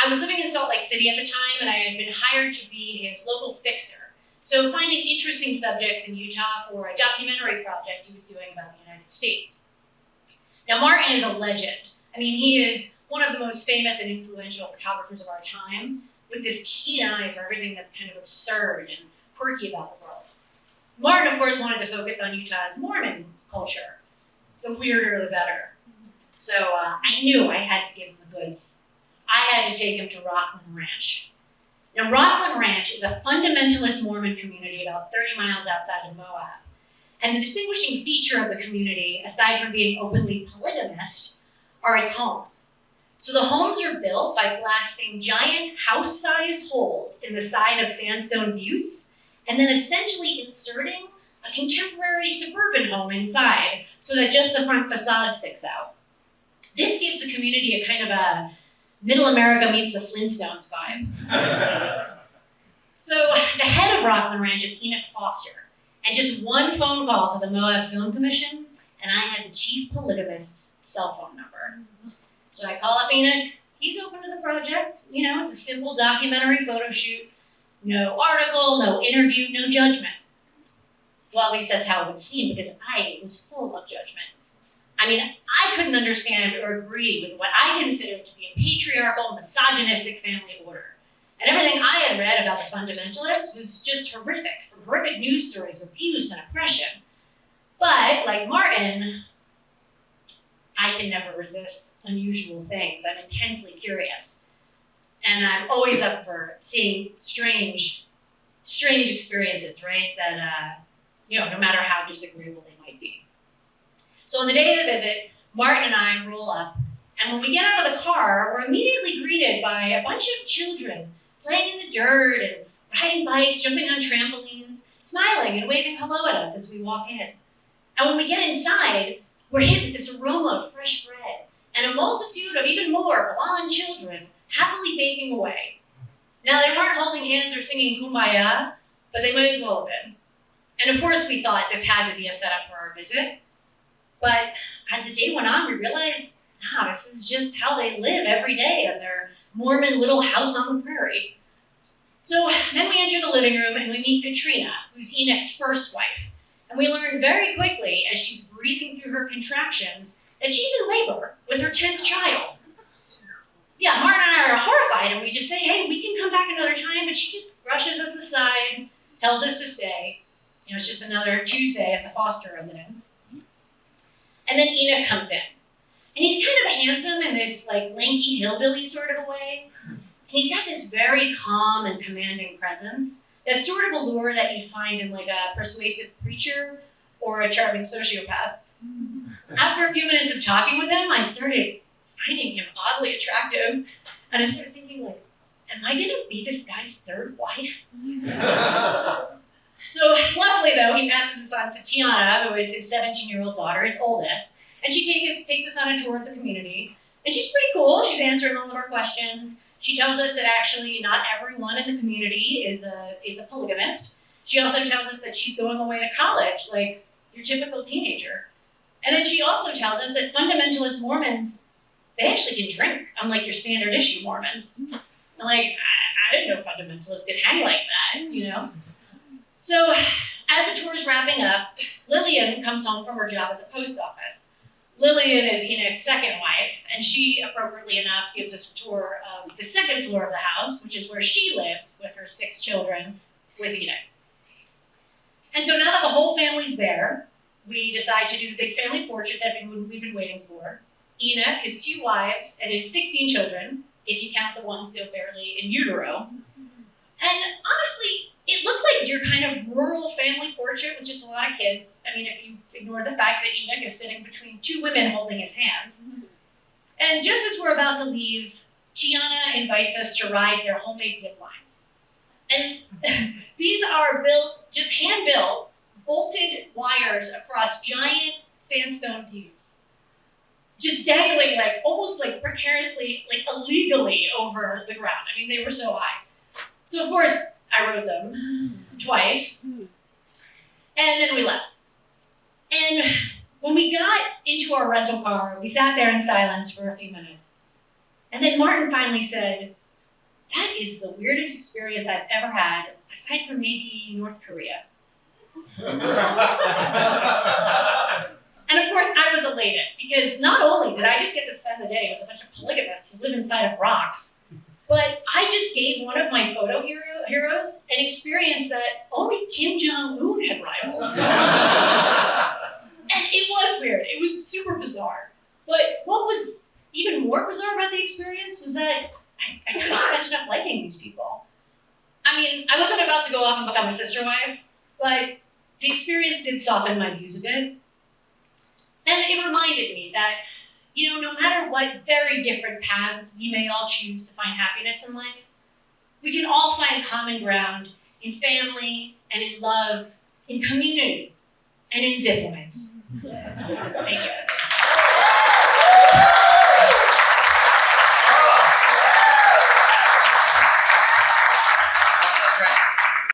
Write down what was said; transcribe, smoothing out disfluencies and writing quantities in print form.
was living in Salt Lake City at the time, and I had been hired to be his local fixer. So finding interesting subjects in Utah for a documentary project he was doing about the United States. Now, Martin is a legend. I mean, he is one of the most famous and influential photographers of our time, with this keen eye for everything that's kind of absurd and quirky about the world. Martin, of course, wanted to focus on Utah's Mormon culture. The weirder, the better. So I knew I had to give him the goods. I had to take him to Rockland Ranch. Now, Rockland Ranch is a fundamentalist Mormon community about 30 miles outside of Moab. And the distinguishing feature of the community, aside from being openly polygamist, are its homes. So the homes are built by blasting giant house-sized holes in the side of sandstone buttes, and then essentially inserting a contemporary suburban home inside so that just the front facade sticks out. This gives the community a kind of a Middle America meets the Flintstones vibe. So the head of Rockland Ranch is Enoch Foster, and just one phone call to the Moab Film Commission, and I had the chief polygamist's cell phone number. So I call up Enoch. He's open to the project. You know, it's a simple documentary photo shoot. No article, no interview, no judgment. Well, at least that's how it would seem, because I was full of judgment. I mean, I couldn't understand or agree with what I considered to be a patriarchal, misogynistic family order. And everything I had read about the fundamentalists was just horrific, from horrific news stories of abuse and oppression. But, like Martin, I can never resist unusual things. I'm intensely curious. And I'm always up for seeing strange experiences, right? That, no matter how disagreeable they might be. So on the day of the visit, Martin and I roll up, and when we get out of the car, we're immediately greeted by a bunch of children playing in the dirt and riding bikes, jumping on trampolines, smiling and waving hello at us as we walk in. And when we get inside, we're hit with this aroma of fresh bread and a multitude of even more blonde children happily baking away. Now, they weren't holding hands or singing Kumbaya, but they might as well have been. And of course, we thought this had to be a setup for our visit. But as the day went on, we realized, this is just how they live every day at their Mormon little house on the prairie. So then we enter the living room and we meet Katrina, who's Enoch's first wife. And we learn very quickly, as she's breathing through her contractions, that she's in labor with her 10th child. Yeah, Martin and I are horrified, and we just say, hey, we can come back another time, but she just brushes us aside, tells us to stay. It's just another Tuesday at the Foster residence. And then Enoch comes in. And he's kind of handsome in this lanky hillbilly sort of a way. And he's got this very calm and commanding presence. That sort of allure that you find in a persuasive preacher or a charming sociopath. After a few minutes of talking with him, I started finding him oddly attractive. And I started thinking, am I gonna be this guy's third wife? So luckily though, he passes us on to Tiana, who is his 17-year-old daughter, his oldest. And she takes us on a tour of the community. And she's pretty cool. She's answering all of our questions. She tells us that actually not everyone in the community is a polygamist. She also tells us that she's going away to college, like your typical teenager. And then she also tells us that fundamentalist Mormons, they actually can drink, unlike your standard issue Mormons. And I didn't know fundamentalists could hang like that, So as the tour's wrapping up, Lillian comes home from her job at the post office. Lillian is Enoch's second wife, and she, appropriately enough, gives us a tour of the second floor of the house, which is where she lives with her 6 children with Enoch. And so now that the whole family's there, we decide to do the big family portrait that we've been waiting for. Enoch, his 2 wives, and his 16 children, if you count the ones still barely in utero. And honestly, it looked like your kind of rural family portrait with just a lot of kids. I mean, if you ignore the fact that Enoch is sitting between 2 women holding his hands. And just as we're about to leave, Tiana invites us to ride their homemade zip lines. And these are just hand-built, bolted wires across giant sandstone buttes. Just dangling almost precariously, illegally over the ground. I mean, they were so high. So of course, I rode them twice, and then we left. And when we got into our rental car, we sat there in silence for a few minutes. And then Martin finally said, that is the weirdest experience I've ever had, aside from maybe North Korea. And of course, I was elated, because not only did I just get to spend the day with a bunch of polygamists who live inside of rocks, but I just gave one of my photo heroes an experience that only Kim Jong-un had rivaled. And it was weird. It was super bizarre. But what was even more bizarre about the experience was that I kind of ended up liking these people. I mean, I wasn't about to go off and become a sister wife, but the experience did soften my views a bit. And it reminded me that, no matter what very different paths we may all choose to find happiness in life, we can all find common ground in family and in love, in community, and in zip lines. Thank you.